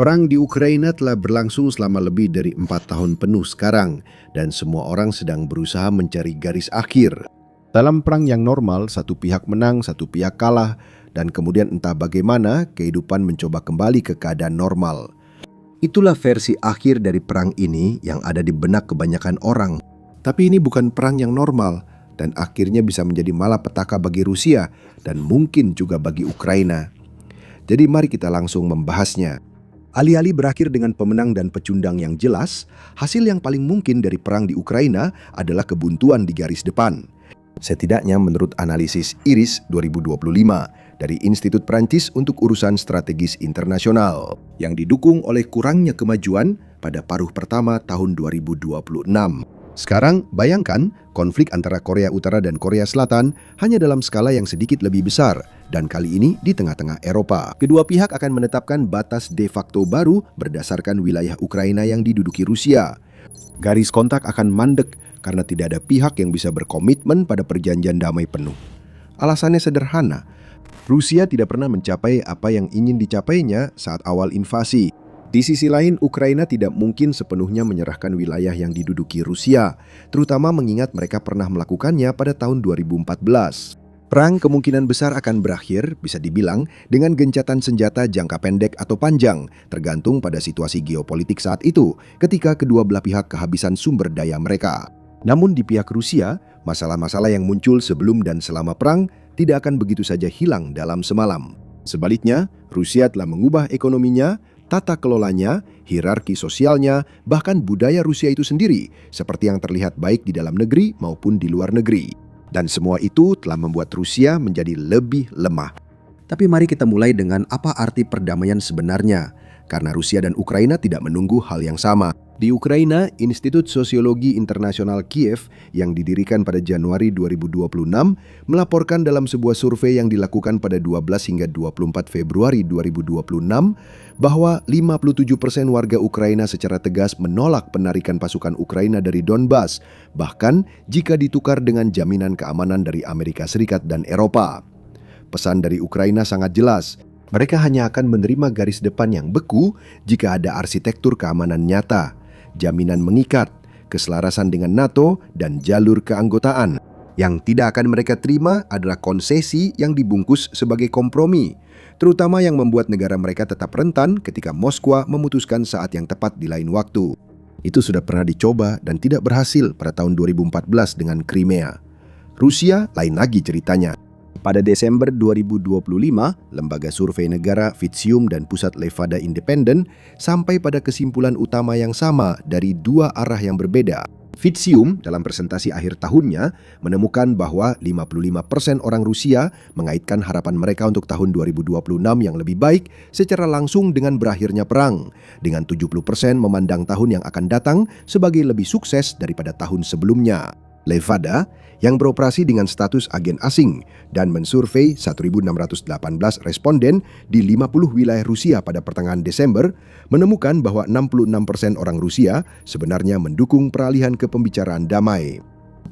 Perang di Ukraina telah berlangsung selama lebih dari 4 tahun penuh sekarang, dan semua orang sedang berusaha mencari garis akhir. Dalam perang yang normal, satu pihak menang, satu pihak kalah, dan kemudian entah bagaimana kehidupan mencoba kembali ke keadaan normal. Itulah versi akhir dari perang ini yang ada di benak kebanyakan orang. Tapi ini bukan perang yang normal, dan akhirnya bisa menjadi malapetaka bagi Rusia dan mungkin juga bagi Ukraina. Jadi mari kita langsung membahasnya. Alih-alih berakhir dengan pemenang dan pecundang yang jelas, hasil yang paling mungkin dari perang di Ukraina adalah kebuntuan di garis depan. Setidaknya menurut analisis IRIS 2025 dari Institut Prancis untuk Urusan Strategis Internasional yang didukung oleh kurangnya kemajuan pada paruh pertama tahun 2026. Sekarang bayangkan konflik antara Korea Utara dan Korea Selatan hanya dalam skala yang sedikit lebih besar dan kali ini di tengah-tengah Eropa. Kedua pihak akan menetapkan batas de facto baru berdasarkan wilayah Ukraina yang diduduki Rusia. Garis kontak akan mandek karena tidak ada pihak yang bisa berkomitmen pada perjanjian damai penuh. Alasannya sederhana, Rusia tidak pernah mencapai apa yang ingin dicapainya saat awal invasi. Di sisi lain, Ukraina tidak mungkin sepenuhnya menyerahkan wilayah yang diduduki Rusia, terutama mengingat mereka pernah melakukannya pada tahun 2014. Perang kemungkinan besar akan berakhir, bisa dibilang, dengan gencatan senjata jangka pendek atau panjang, tergantung pada situasi geopolitik saat itu, ketika kedua belah pihak kehabisan sumber daya mereka. Namun di pihak Rusia, masalah-masalah yang muncul sebelum dan selama perang tidak akan begitu saja hilang dalam semalam. Sebaliknya, Rusia telah mengubah ekonominya, tata kelolanya, hierarki sosialnya, bahkan budaya Rusia itu sendiri, seperti yang terlihat baik di dalam negeri maupun di luar negeri. Dan semua itu telah membuat Rusia menjadi lebih lemah. Tapi mari kita mulai dengan apa arti perdamaian sebenarnya, karena Rusia dan Ukraina tidak menunggu hal yang sama. Di Ukraina, Institut Sosiologi Internasional Kiev yang didirikan pada Januari 2026 melaporkan dalam sebuah survei yang dilakukan pada 12 hingga 24 Februari 2026 bahwa 57% warga Ukraina secara tegas menolak penarikan pasukan Ukraina dari Donbas, bahkan jika ditukar dengan jaminan keamanan dari Amerika Serikat dan Eropa. Pesan dari Ukraina sangat jelas. Mereka hanya akan menerima garis depan yang beku jika ada arsitektur keamanan nyata, jaminan mengikat, keselarasan dengan NATO, dan jalur keanggotaan. Yang tidak akan mereka terima adalah konsesi yang dibungkus sebagai kompromi, terutama yang membuat negara mereka tetap rentan ketika Moskwa memutuskan saat yang tepat di lain waktu. Itu sudah pernah dicoba dan tidak berhasil pada tahun 2014 dengan Crimea. Rusia lain lagi ceritanya. Pada Desember 2025, lembaga survei negara Fitzium dan Pusat Levada Independen sampai pada kesimpulan utama yang sama dari dua arah yang berbeda. Fitzium dalam presentasi akhir tahunnya menemukan bahwa 55% orang Rusia mengaitkan harapan mereka untuk tahun 2026 yang lebih baik secara langsung dengan berakhirnya perang, dengan 70% memandang tahun yang akan datang sebagai lebih sukses daripada tahun sebelumnya. Levada yang beroperasi dengan status agen asing dan mensurvei 1.618 responden di 50 wilayah Rusia pada pertengahan Desember menemukan bahwa 66% orang Rusia sebenarnya mendukung peralihan ke pembicaraan damai.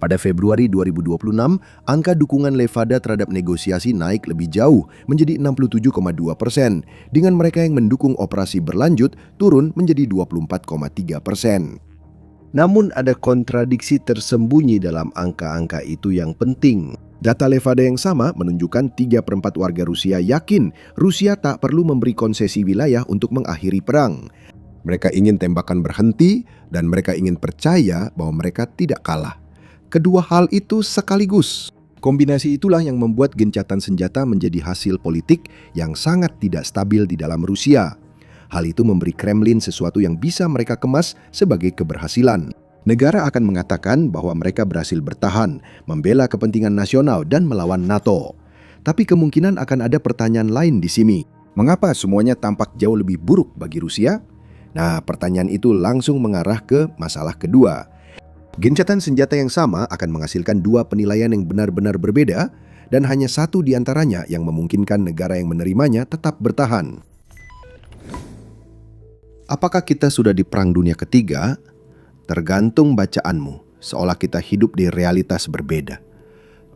Pada Februari 2026, angka dukungan Levada terhadap negosiasi naik lebih jauh menjadi 67,2%, dengan mereka yang mendukung operasi berlanjut turun menjadi 24,3%. Namun ada kontradiksi tersembunyi dalam angka-angka itu yang penting. Data Levada yang sama menunjukkan 3/4 warga Rusia yakin Rusia tak perlu memberi konsesi wilayah untuk mengakhiri perang. Mereka ingin tembakan berhenti dan mereka ingin percaya bahwa mereka tidak kalah. Kedua hal itu sekaligus. Kombinasi itulah yang membuat gencatan senjata menjadi hasil politik yang sangat tidak stabil di dalam Rusia. Hal itu memberi Kremlin sesuatu yang bisa mereka kemas sebagai keberhasilan. Negara akan mengatakan bahwa mereka berhasil bertahan, membela kepentingan nasional dan melawan NATO. Tapi kemungkinan akan ada pertanyaan lain di sini. Mengapa semuanya tampak jauh lebih buruk bagi Rusia? Nah, pertanyaan itu langsung mengarah ke masalah kedua. Gencatan senjata yang sama akan menghasilkan dua penilaian yang benar-benar berbeda, dan hanya satu di antaranya yang memungkinkan negara yang menerimanya tetap bertahan. Apakah kita sudah di Perang Dunia Ketiga? Tergantung bacaanmu, seolah kita hidup di realitas berbeda.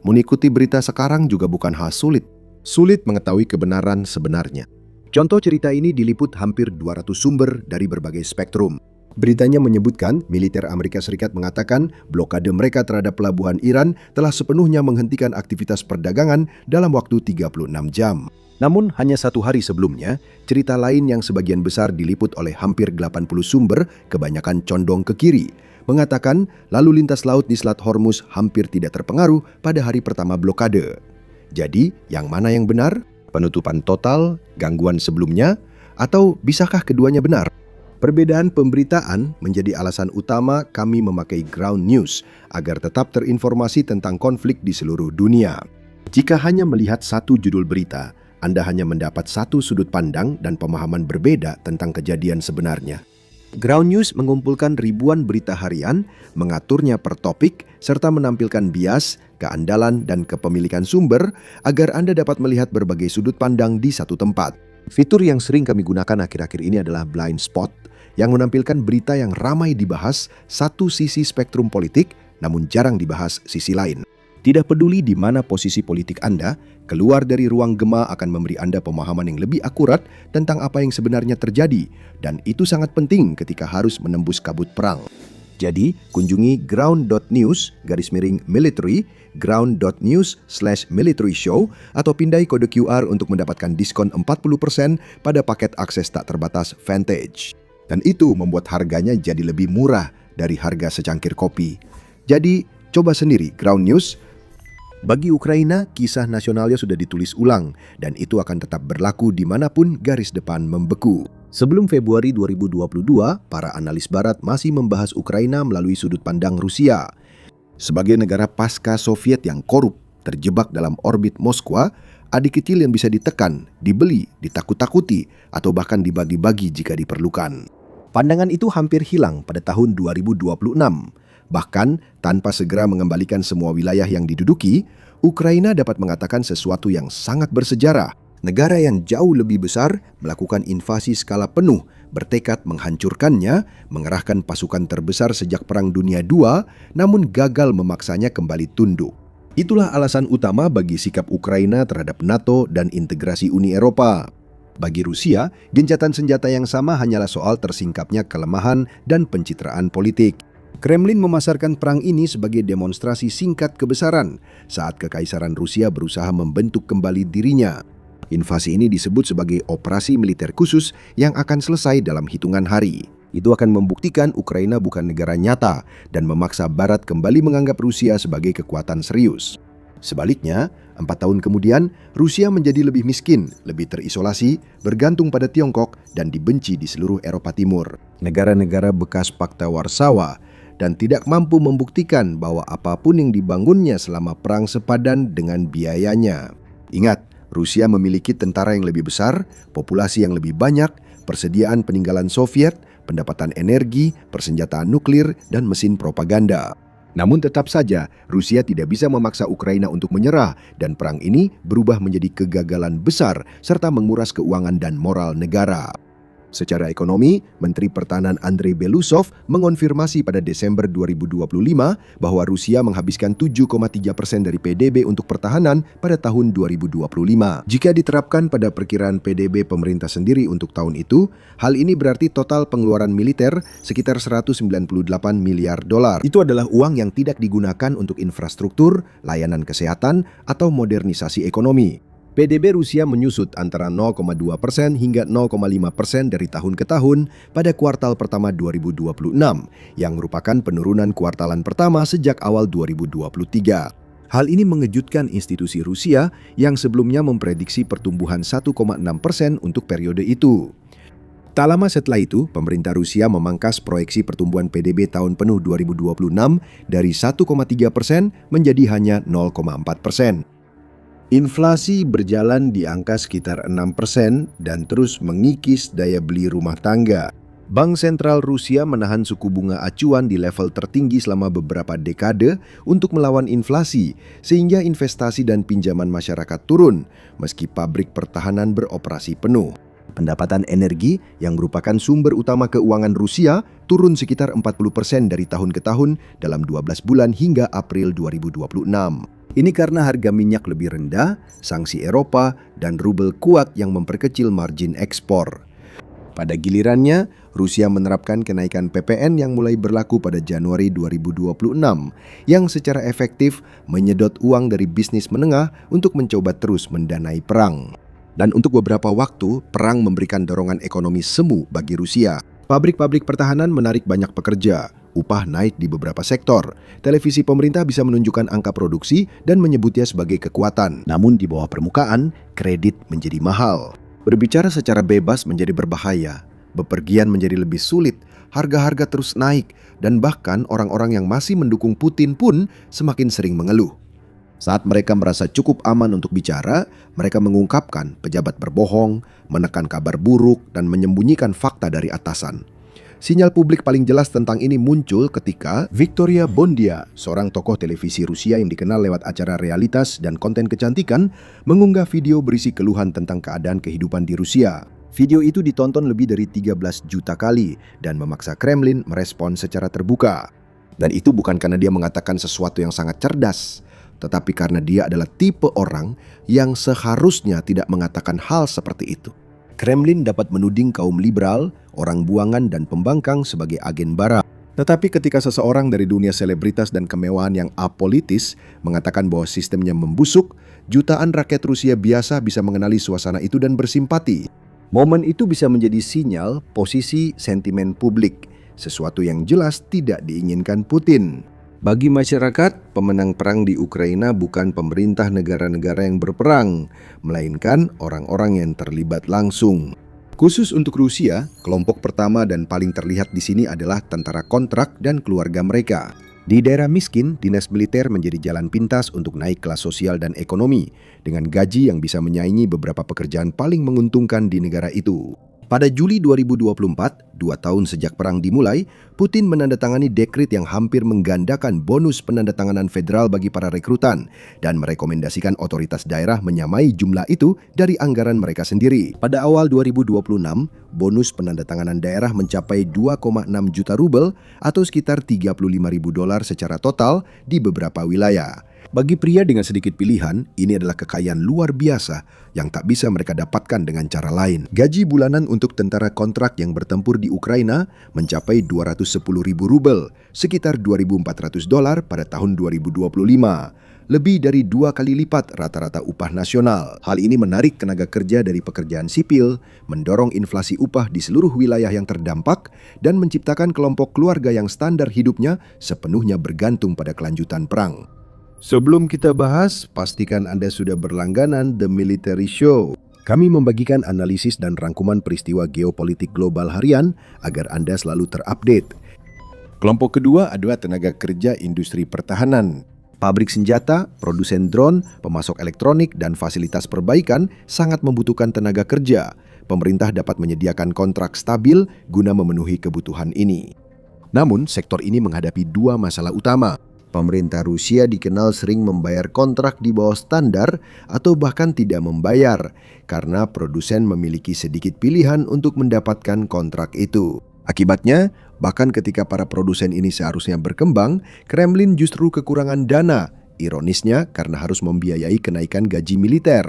Mengikuti berita sekarang juga bukan hal sulit. Sulit mengetahui kebenaran sebenarnya. Contoh cerita ini diliput hampir 200 sumber dari berbagai spektrum. Beritanya menyebutkan militer Amerika Serikat mengatakan blokade mereka terhadap pelabuhan Iran telah sepenuhnya menghentikan aktivitas perdagangan dalam waktu 36 jam. Namun hanya 1 hari sebelumnya, cerita lain yang sebagian besar diliput oleh hampir 80 sumber, kebanyakan condong ke kiri, mengatakan lalu lintas laut di Selat Hormuz hampir tidak terpengaruh pada hari pertama blokade. Jadi, yang mana yang benar? Penutupan total, gangguan sebelumnya, atau bisakah keduanya benar? Perbedaan pemberitaan menjadi alasan utama kami memakai ground news agar tetap terinformasi tentang konflik di seluruh dunia. Jika hanya melihat satu judul berita, Anda hanya mendapat satu sudut pandang dan pemahaman berbeda tentang kejadian sebenarnya. Ground News mengumpulkan ribuan berita harian, mengaturnya per topik, serta menampilkan bias, keandalan, dan kepemilikan sumber agar Anda dapat melihat berbagai sudut pandang di satu tempat. Fitur yang sering kami gunakan akhir-akhir ini adalah Blind Spot, yang menampilkan berita yang ramai dibahas satu sisi spektrum politik, namun jarang dibahas sisi lain. Tidak peduli di mana posisi politik Anda, keluar dari ruang gema akan memberi Anda pemahaman yang lebih akurat tentang apa yang sebenarnya terjadi, dan itu sangat penting ketika harus menembus kabut perang. Jadi, kunjungi ground.news/military, ground.news/military show, atau pindai kode QR untuk mendapatkan diskon 40% pada paket akses tak terbatas Vantage. Dan itu membuat harganya jadi lebih murah dari harga secangkir kopi. Jadi, coba sendiri Ground News. Bagi Ukraina, kisah nasionalnya sudah ditulis ulang, dan itu akan tetap berlaku dimanapun garis depan membeku. Sebelum Februari 2022, para analis barat masih membahas Ukraina melalui sudut pandang Rusia. Sebagai negara pasca Soviet yang korup, terjebak dalam orbit Moskwa, adik kecil yang bisa ditekan, dibeli, ditakut-takuti, atau bahkan dibagi-bagi jika diperlukan. Pandangan itu hampir hilang pada tahun 2026. Bahkan, tanpa segera mengembalikan semua wilayah yang diduduki, Ukraina dapat mengatakan sesuatu yang sangat bersejarah. Negara yang jauh lebih besar melakukan invasi skala penuh, bertekad menghancurkannya, mengerahkan pasukan terbesar sejak Perang Dunia II, namun gagal memaksanya kembali tunduk. Itulah alasan utama bagi sikap Ukraina terhadap NATO dan integrasi Uni Eropa. Bagi Rusia, gencatan senjata yang sama hanyalah soal tersingkapnya kelemahan dan pencitraan politik. Kremlin memasarkan perang ini sebagai demonstrasi singkat kebesaran saat Kekaisaran Rusia berusaha membentuk kembali dirinya. Invasi ini disebut sebagai operasi militer khusus yang akan selesai dalam hitungan hari. Itu akan membuktikan Ukraina bukan negara nyata dan memaksa Barat kembali menganggap Rusia sebagai kekuatan serius. Sebaliknya, 4 tahun kemudian, Rusia menjadi lebih miskin, lebih terisolasi, bergantung pada Tiongkok, dan dibenci di seluruh Eropa Timur. Negara-negara bekas Pakta Warsawa dan tidak mampu membuktikan bahwa apapun yang dibangunnya selama perang sepadan dengan biayanya. Ingat, Rusia memiliki tentara yang lebih besar, populasi yang lebih banyak, persediaan peninggalan Soviet, pendapatan energi, persenjataan nuklir, dan mesin propaganda. Namun tetap saja, Rusia tidak bisa memaksa Ukraina untuk menyerah, dan perang ini berubah menjadi kegagalan besar serta menguras keuangan dan moral negara. Secara ekonomi, Menteri Pertahanan Andrei Belousov mengonfirmasi pada Desember 2025 bahwa Rusia menghabiskan 7,3% dari PDB untuk pertahanan pada tahun 2025. Jika diterapkan pada perkiraan PDB pemerintah sendiri untuk tahun itu, hal ini berarti total pengeluaran militer sekitar 198 miliar dolar. Itu adalah uang yang tidak digunakan untuk infrastruktur, layanan kesehatan, atau modernisasi ekonomi. PDB Rusia menyusut antara 0,2% hingga 0,5% dari tahun ke tahun pada kuartal pertama 2026, yang merupakan penurunan kuartalan pertama sejak awal 2023. Hal ini mengejutkan institusi Rusia yang sebelumnya memprediksi pertumbuhan 1,6% untuk periode itu. Tak lama setelah itu, pemerintah Rusia memangkas proyeksi pertumbuhan PDB tahun penuh 2026 dari 1,3% menjadi hanya 0,4%. Inflasi berjalan di angka sekitar 6% dan terus mengikis daya beli rumah tangga. Bank Sentral Rusia menahan suku bunga acuan di level tertinggi selama beberapa dekade untuk melawan inflasi, sehingga investasi dan pinjaman masyarakat turun, meski pabrik pertahanan beroperasi penuh. Pendapatan energi yang merupakan sumber utama keuangan Rusia turun sekitar 40% dari tahun ke tahun dalam 12 bulan hingga April 2026. Ini karena harga minyak lebih rendah, sanksi Eropa, dan rubel kuat yang memperkecil margin ekspor. Pada gilirannya, Rusia menerapkan kenaikan PPN yang mulai berlaku pada Januari 2026, yang secara efektif menyedot uang dari bisnis menengah untuk mencoba terus mendanai perang. Dan untuk beberapa waktu, perang memberikan dorongan ekonomi semu bagi Rusia. Pabrik-pabrik pertahanan menarik banyak pekerja, upah naik di beberapa sektor, televisi pemerintah bisa menunjukkan angka produksi dan menyebutnya sebagai kekuatan. Namun di bawah permukaan, kredit menjadi mahal. Berbicara secara bebas menjadi berbahaya, bepergian menjadi lebih sulit, harga-harga terus naik, dan bahkan orang-orang yang masih mendukung Putin pun semakin sering mengeluh. Saat mereka merasa cukup aman untuk bicara, mereka mengungkapkan pejabat berbohong, menekan kabar buruk, dan menyembunyikan fakta dari atasan. Sinyal publik paling jelas tentang ini muncul ketika Victoria Bondia, seorang tokoh televisi Rusia yang dikenal lewat acara realitas dan konten kecantikan, mengunggah video berisi keluhan tentang keadaan kehidupan di Rusia. Video itu ditonton lebih dari 13 juta kali dan memaksa Kremlin merespon secara terbuka. Dan itu bukan karena dia mengatakan sesuatu yang sangat cerdas, tetapi karena dia adalah tipe orang yang seharusnya tidak mengatakan hal seperti itu. Kremlin dapat menuding kaum liberal, orang buangan, dan pembangkang sebagai agen barat. Tetapi ketika seseorang dari dunia selebritas dan kemewahan yang apolitis mengatakan bahwa sistemnya membusuk, jutaan rakyat Rusia biasa bisa mengenali suasana itu dan bersimpati. Momen itu bisa menjadi sinyal posisi sentimen publik, sesuatu yang jelas tidak diinginkan Putin. Bagi masyarakat, pemenang perang di Ukraina bukan pemerintah negara-negara yang berperang, melainkan orang-orang yang terlibat langsung. Khusus untuk Rusia, kelompok pertama dan paling terlihat di sini adalah tentara kontrak dan keluarga mereka. Di daerah miskin, dinas militer menjadi jalan pintas untuk naik kelas sosial dan ekonomi, dengan gaji yang bisa menyaingi beberapa pekerjaan paling menguntungkan di negara itu. Pada Juli 2024, 2 tahun sejak perang dimulai, Putin menandatangani dekret yang hampir menggandakan bonus penandatanganan federal bagi para rekrutan dan merekomendasikan otoritas daerah menyamai jumlah itu dari anggaran mereka sendiri. Pada awal 2026, bonus penandatanganan daerah mencapai 2,6 juta rubel atau sekitar $35.000 secara total di beberapa wilayah. Bagi pria dengan sedikit pilihan, ini adalah kekayaan luar biasa yang tak bisa mereka dapatkan dengan cara lain. Gaji bulanan untuk tentara kontrak yang bertempur di Ukraina mencapai 210.000 rubel, sekitar $2.400 pada tahun 2025. Lebih dari 2 kali lipat rata-rata upah nasional. Hal ini menarik tenaga kerja dari pekerjaan sipil, mendorong inflasi upah di seluruh wilayah yang terdampak, dan menciptakan kelompok keluarga yang standar hidupnya sepenuhnya bergantung pada kelanjutan perang. Sebelum kita bahas, pastikan Anda sudah berlangganan The Military Show. Kami membagikan analisis dan rangkuman peristiwa geopolitik global harian agar Anda selalu terupdate. Kelompok kedua adalah tenaga kerja industri pertahanan. Pabrik senjata, produsen drone, pemasok elektronik, dan fasilitas perbaikan sangat membutuhkan tenaga kerja. Pemerintah dapat menyediakan kontrak stabil guna memenuhi kebutuhan ini. Namun, sektor ini menghadapi 2 masalah utama. Pemerintah Rusia dikenal sering membayar kontrak di bawah standar atau bahkan tidak membayar karena produsen memiliki sedikit pilihan untuk mendapatkan kontrak itu. Akibatnya, bahkan ketika para produsen ini seharusnya berkembang, Kremlin justru kekurangan dana, ironisnya karena harus membiayai kenaikan gaji militer,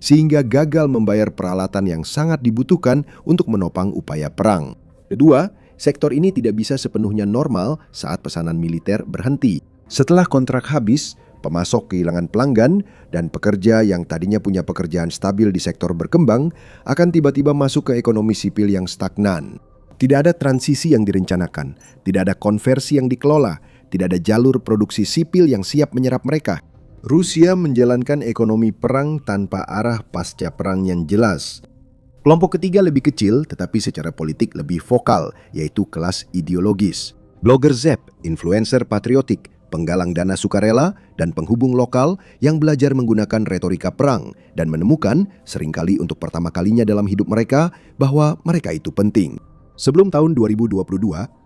sehingga gagal membayar peralatan yang sangat dibutuhkan untuk menopang upaya perang. Kedua, sektor ini tidak bisa sepenuhnya normal saat pesanan militer berhenti. Setelah kontrak habis, pemasok kehilangan pelanggan dan pekerja yang tadinya punya pekerjaan stabil di sektor berkembang akan tiba-tiba masuk ke ekonomi sipil yang stagnan. Tidak ada transisi yang direncanakan, tidak ada konversi yang dikelola, tidak ada jalur produksi sipil yang siap menyerap mereka. Rusia menjalankan ekonomi perang tanpa arah pasca perang yang jelas. Kelompok ketiga lebih kecil tetapi secara politik lebih vokal, yaitu kelas ideologis. Blogger Zep, influencer patriotik, penggalang dana sukarela, dan penghubung lokal yang belajar menggunakan retorika perang dan menemukan, seringkali untuk pertama kalinya dalam hidup mereka, bahwa mereka itu penting. Sebelum tahun 2022,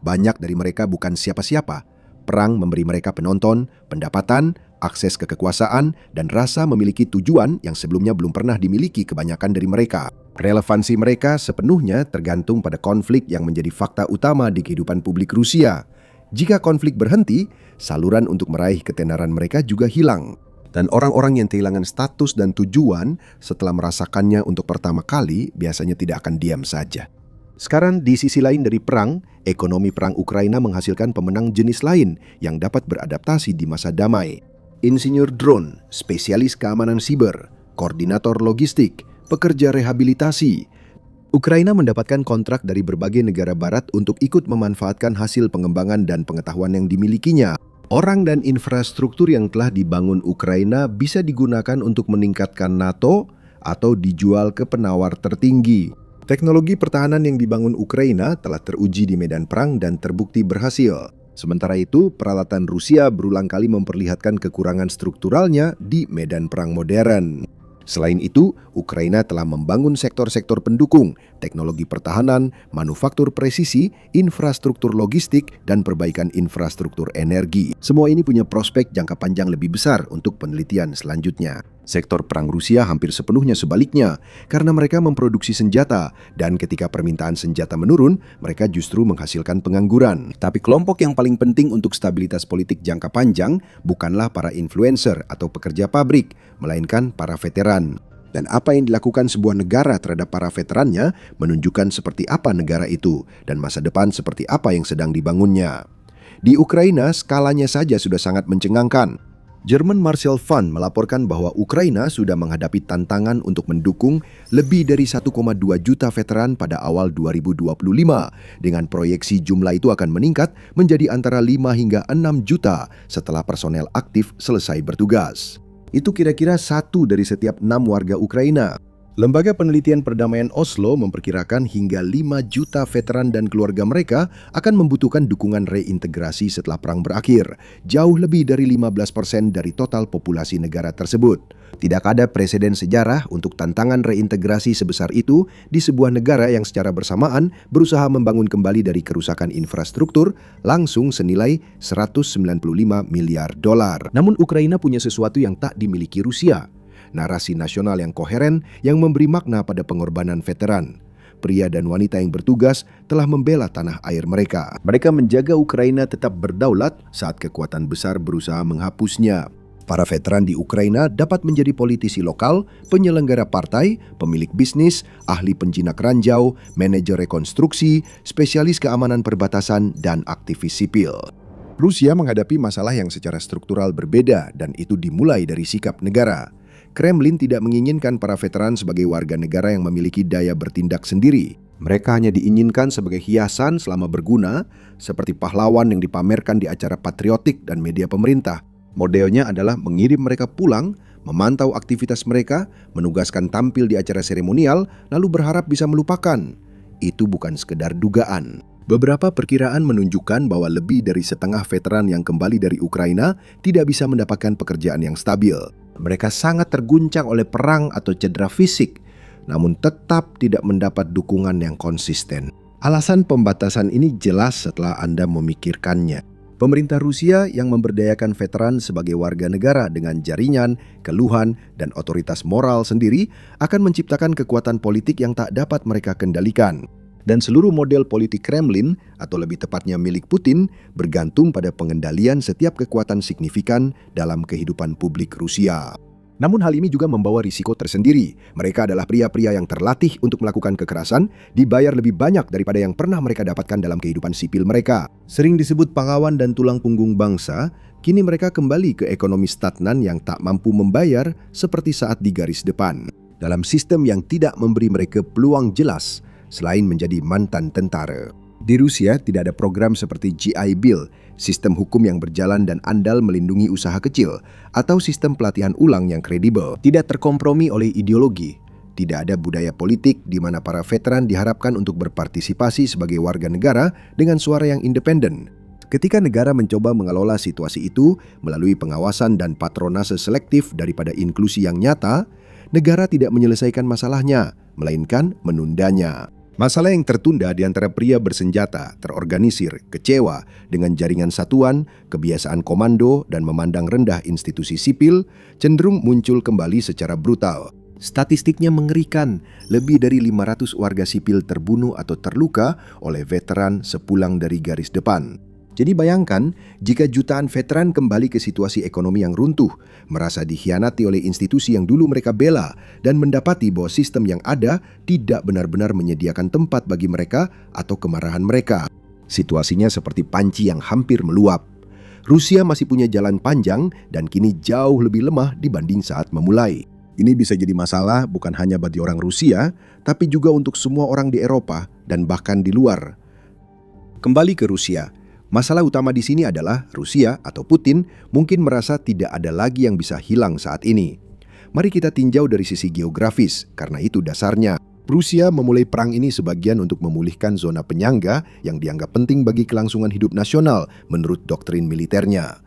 banyak dari mereka bukan siapa-siapa. Perang memberi mereka penonton, pendapatan, akses ke kekuasaan, dan rasa memiliki tujuan yang sebelumnya belum pernah dimiliki kebanyakan dari mereka. Relevansi mereka sepenuhnya tergantung pada konflik yang menjadi fakta utama di kehidupan publik Rusia. Jika konflik berhenti, saluran untuk meraih ketenaran mereka juga hilang. Dan orang-orang yang kehilangan status dan tujuan setelah merasakannya untuk pertama kali biasanya tidak akan diam saja. Sekarang di sisi lain dari perang, ekonomi perang Ukraina menghasilkan pemenang jenis lain yang dapat beradaptasi di masa damai. Insinyur drone, spesialis keamanan siber, koordinator logistik, pekerja rehabilitasi. Ukraina mendapatkan kontrak dari berbagai negara barat untuk ikut memanfaatkan hasil pengembangan dan pengetahuan yang dimilikinya. Orang dan infrastruktur yang telah dibangun Ukraina bisa digunakan untuk meningkatkan NATO atau dijual ke penawar tertinggi. Teknologi pertahanan yang dibangun Ukraina telah teruji di medan perang dan terbukti berhasil. Sementara itu, peralatan Rusia berulang kali memperlihatkan kekurangan strukturalnya di medan perang modern. Selain itu, Ukraina telah membangun sektor-sektor pendukung, teknologi pertahanan, manufaktur presisi, infrastruktur logistik, dan perbaikan infrastruktur energi. Semua ini punya prospek jangka panjang lebih besar untuk penelitian selanjutnya. Sektor perang Rusia hampir sepenuhnya sebaliknya, karena mereka memproduksi senjata, dan ketika permintaan senjata menurun, mereka justru menghasilkan pengangguran. Tapi kelompok yang paling penting untuk stabilitas politik jangka panjang bukanlah para influencer atau pekerja pabrik, melainkan para veteran. Dan apa yang dilakukan sebuah negara terhadap para veterannya menunjukkan seperti apa negara itu, dan masa depan seperti apa yang sedang dibangunnya. Di Ukraina, skalanya saja sudah sangat mencengangkan. German Marshall Fund melaporkan bahwa Ukraina sudah menghadapi tantangan untuk mendukung lebih dari 1,2 juta veteran pada awal 2025, dengan proyeksi jumlah itu akan meningkat menjadi antara 5 hingga 6 juta setelah personel aktif selesai bertugas. Itu kira-kira 1 dari setiap 6 warga Ukraina. Lembaga Penelitian Perdamaian Oslo memperkirakan hingga 5 juta veteran dan keluarga mereka akan membutuhkan dukungan reintegrasi setelah perang berakhir, jauh lebih dari 15% dari total populasi negara tersebut. Tidak ada preseden sejarah untuk tantangan reintegrasi sebesar itu di sebuah negara yang secara bersamaan berusaha membangun kembali dari kerusakan infrastruktur langsung senilai 195 miliar dolar. Namun Ukraina punya sesuatu yang tak dimiliki Rusia. Narasi nasional yang koheren yang memberi makna pada pengorbanan veteran. Pria dan wanita yang bertugas telah membela tanah air mereka. Mereka menjaga Ukraina tetap berdaulat saat kekuatan besar berusaha menghapusnya. Para veteran di Ukraina dapat menjadi politisi lokal, penyelenggara partai, pemilik bisnis, ahli penjinak ranjau, manajer rekonstruksi, spesialis keamanan perbatasan, dan aktivis sipil. Rusia menghadapi masalah yang secara struktural berbeda, dan itu dimulai dari sikap negara. Kremlin tidak menginginkan para veteran sebagai warga negara yang memiliki daya bertindak sendiri. Mereka hanya diinginkan sebagai hiasan selama berguna, seperti pahlawan yang dipamerkan di acara patriotik dan media pemerintah. Modelnya adalah mengirim mereka pulang, memantau aktivitas mereka, menugaskan tampil di acara seremonial, lalu berharap bisa melupakan. Itu bukan sekedar dugaan. Beberapa perkiraan menunjukkan bahwa lebih dari setengah veteran yang kembali dari Ukraina tidak bisa mendapatkan pekerjaan yang stabil. Mereka sangat terguncang oleh perang atau cedera fisik, namun tetap tidak mendapat dukungan yang konsisten. Alasan pembatasan ini jelas setelah Anda memikirkannya. Pemerintah Rusia yang memberdayakan veteran sebagai warga negara dengan jaringan, keluhan, dan otoritas moral sendiri akan menciptakan kekuatan politik yang tak dapat mereka kendalikan. Dan seluruh model politik Kremlin, atau lebih tepatnya milik Putin, bergantung pada pengendalian setiap kekuatan signifikan dalam kehidupan publik Rusia. Namun hal ini juga membawa risiko tersendiri. Mereka adalah pria-pria yang terlatih untuk melakukan kekerasan, dibayar lebih banyak daripada yang pernah mereka dapatkan dalam kehidupan sipil mereka. Sering disebut pahlawan dan tulang punggung bangsa, kini mereka kembali ke ekonomi stagnan yang tak mampu membayar seperti saat di garis depan. Dalam sistem yang tidak memberi mereka peluang jelas, selain menjadi mantan tentara. Di Rusia tidak ada program seperti GI Bill, sistem hukum yang berjalan dan andal melindungi usaha kecil, atau sistem pelatihan ulang yang kredibel. Tidak terkompromi oleh ideologi. Tidak ada budaya politik di mana para veteran diharapkan untuk berpartisipasi sebagai warga negara dengan suara yang independen. Ketika negara mencoba mengelola situasi itu melalui pengawasan dan patronase selektif daripada inklusi yang nyata, negara tidak menyelesaikan masalahnya, melainkan menundanya. Masalah yang tertunda di antara pria bersenjata, terorganisir, kecewa dengan jaringan satuan, kebiasaan komando, dan memandang rendah institusi sipil cenderung muncul kembali secara brutal. Statistiknya mengerikan, lebih dari 500 warga sipil terbunuh atau terluka oleh veteran sepulang dari garis depan. Jadi bayangkan, jika jutaan veteran kembali ke situasi ekonomi yang runtuh, merasa dikhianati oleh institusi yang dulu mereka bela, dan mendapati bahwa sistem yang ada tidak benar-benar menyediakan tempat bagi mereka atau kemarahan mereka. Situasinya seperti panci yang hampir meluap. Rusia masih punya jalan panjang dan kini jauh lebih lemah dibanding saat memulai. Ini bisa jadi masalah bukan hanya bagi orang Rusia, tapi juga untuk semua orang di Eropa dan bahkan di luar. Kembali ke Rusia. Masalah utama di sini adalah Rusia atau Putin mungkin merasa tidak ada lagi yang bisa hilang saat ini. Mari kita tinjau dari sisi geografis, karena itu dasarnya. Rusia memulai perang ini sebagian untuk memulihkan zona penyangga yang dianggap penting bagi kelangsungan hidup nasional menurut doktrin militernya.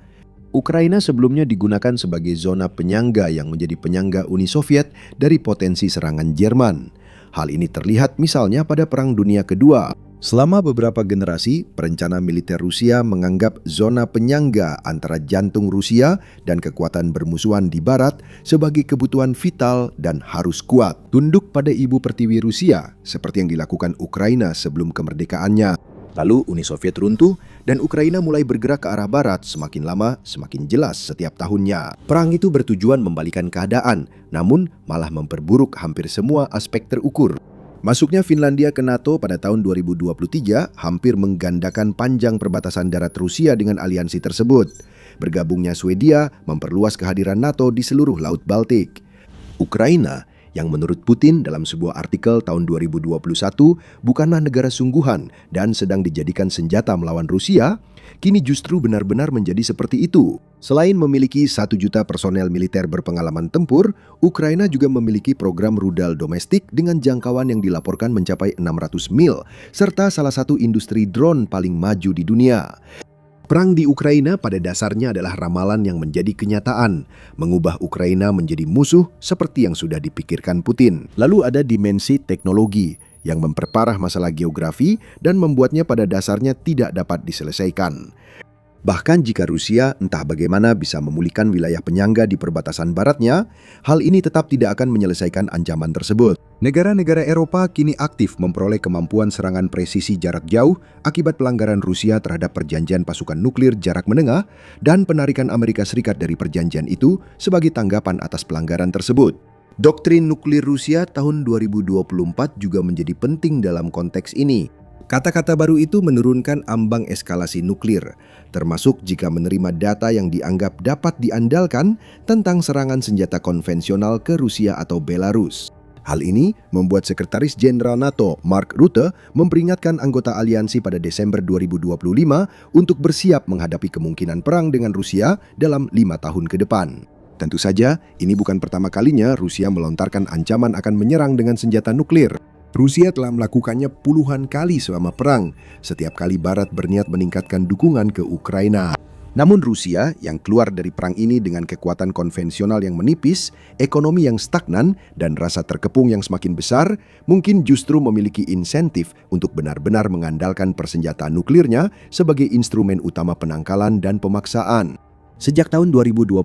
Ukraina sebelumnya digunakan sebagai zona penyangga yang menjadi penyangga Uni Soviet dari potensi serangan Jerman. Hal ini terlihat misalnya pada Perang Dunia Kedua. Selama beberapa generasi, perencana militer Rusia menganggap zona penyangga antara jantung Rusia dan kekuatan bermusuhan di barat sebagai kebutuhan vital dan harus kuat. Tunduk pada ibu pertiwi Rusia, seperti yang dilakukan Ukraina sebelum kemerdekaannya. Lalu Uni Soviet runtuh dan Ukraina mulai bergerak ke arah barat, semakin lama semakin jelas setiap tahunnya. Perang itu bertujuan membalikan keadaan, namun malah memperburuk hampir semua aspek terukur. Masuknya Finlandia ke NATO pada tahun 2023 hampir menggandakan panjang perbatasan darat Rusia dengan aliansi tersebut. Bergabungnya Swedia memperluas kehadiran NATO di seluruh Laut Baltik. Ukraina, yang menurut Putin dalam sebuah artikel tahun 2021 bukanlah negara sungguhan dan sedang dijadikan senjata melawan Rusia, kini justru benar-benar menjadi seperti itu. Selain memiliki 1 juta personel militer berpengalaman tempur, Ukraina juga memiliki program rudal domestik dengan jangkauan yang dilaporkan mencapai 600 mil, serta salah satu industri drone paling maju di dunia. Perang di Ukraina pada dasarnya adalah ramalan yang menjadi kenyataan, mengubah Ukraina menjadi musuh seperti yang sudah dipikirkan Putin. Lalu ada dimensi teknologi yang memperparah masalah geografi dan membuatnya pada dasarnya tidak dapat diselesaikan. Bahkan jika Rusia entah bagaimana bisa memulihkan wilayah penyangga di perbatasan baratnya, hal ini tetap tidak akan menyelesaikan ancaman tersebut. Negara-negara Eropa kini aktif memperoleh kemampuan serangan presisi jarak jauh akibat pelanggaran Rusia terhadap perjanjian pasukan nuklir jarak menengah dan penarikan Amerika Serikat dari perjanjian itu sebagai tanggapan atas pelanggaran tersebut. Doktrin nuklir Rusia tahun 2024 juga menjadi penting dalam konteks ini. Kata-kata baru itu menurunkan ambang eskalasi nuklir, termasuk jika menerima data yang dianggap dapat diandalkan tentang serangan senjata konvensional ke Rusia atau Belarus. Hal ini membuat Sekretaris Jenderal NATO Mark Rutte memperingatkan anggota aliansi pada Desember 2025 untuk bersiap menghadapi kemungkinan perang dengan Rusia dalam 5 tahun ke depan. Tentu saja, ini bukan pertama kalinya Rusia melontarkan ancaman akan menyerang dengan senjata nuklir. Rusia telah melakukannya puluhan kali selama perang, setiap kali Barat berniat meningkatkan dukungan ke Ukraina. Namun Rusia yang keluar dari perang ini dengan kekuatan konvensional yang menipis, ekonomi yang stagnan, dan rasa terkepung yang semakin besar, mungkin justru memiliki insentif untuk benar-benar mengandalkan persenjataan nuklirnya sebagai instrumen utama penangkalan dan pemaksaan. Sejak tahun 2022,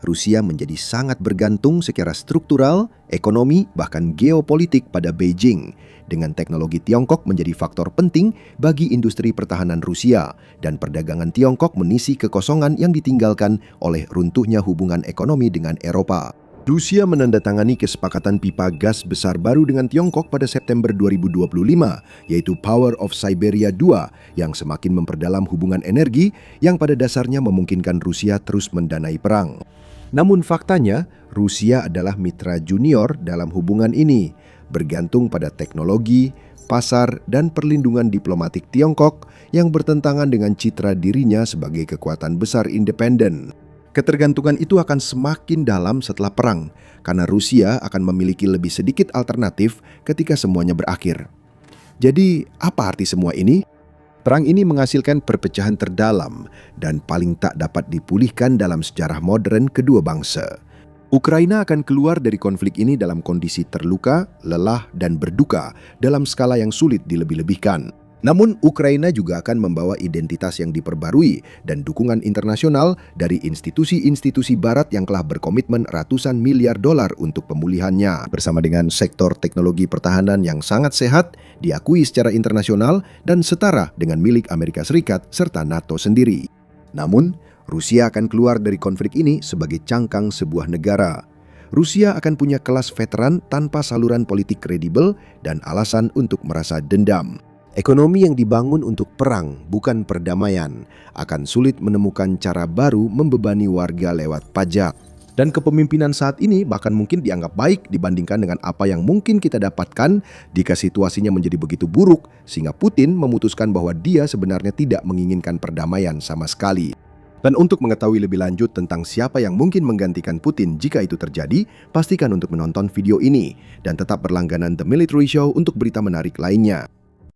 Rusia menjadi sangat bergantung secara struktural, ekonomi, bahkan geopolitik pada Beijing. Dengan teknologi Tiongkok menjadi faktor penting bagi industri pertahanan Rusia, dan perdagangan Tiongkok mengisi kekosongan yang ditinggalkan oleh runtuhnya hubungan ekonomi dengan Eropa. Rusia menandatangani kesepakatan pipa gas besar baru dengan Tiongkok pada September 2025, yaitu Power of Siberia 2, yang semakin memperdalam hubungan energi yang pada dasarnya memungkinkan Rusia terus mendanai perang. Namun faktanya, Rusia adalah mitra junior dalam hubungan ini, bergantung pada teknologi, pasar, dan perlindungan diplomatik Tiongkok yang bertentangan dengan citra dirinya sebagai kekuatan besar independen. Ketergantungan itu akan semakin dalam setelah perang, karena Rusia akan memiliki lebih sedikit alternatif ketika semuanya berakhir. Jadi, apa arti semua ini? Perang ini menghasilkan perpecahan terdalam dan paling tak dapat dipulihkan dalam sejarah modern kedua bangsa. Ukraina akan keluar dari konflik ini dalam kondisi terluka, lelah, dan berduka dalam skala yang sulit dilebih-lebihkan. Namun, Ukraina juga akan membawa identitas yang diperbarui dan dukungan internasional dari institusi-institusi barat yang telah berkomitmen ratusan miliar dolar untuk pemulihannya. Bersama dengan sektor teknologi pertahanan yang sangat sehat, diakui secara internasional dan setara dengan milik Amerika Serikat serta NATO sendiri. Namun, Rusia akan keluar dari konflik ini sebagai cangkang sebuah negara. Rusia akan punya kelas veteran tanpa saluran politik kredibel dan alasan untuk merasa dendam. Ekonomi yang dibangun untuk perang, bukan perdamaian, akan sulit menemukan cara baru membebani warga lewat pajak. Dan kepemimpinan saat ini bahkan mungkin dianggap baik dibandingkan dengan apa yang mungkin kita dapatkan jika situasinya menjadi begitu buruk, sehingga Putin memutuskan bahwa dia sebenarnya tidak menginginkan perdamaian sama sekali. Dan untuk mengetahui lebih lanjut tentang siapa yang mungkin menggantikan Putin jika itu terjadi, pastikan untuk menonton video ini dan tetap berlangganan The Military Show untuk berita menarik lainnya.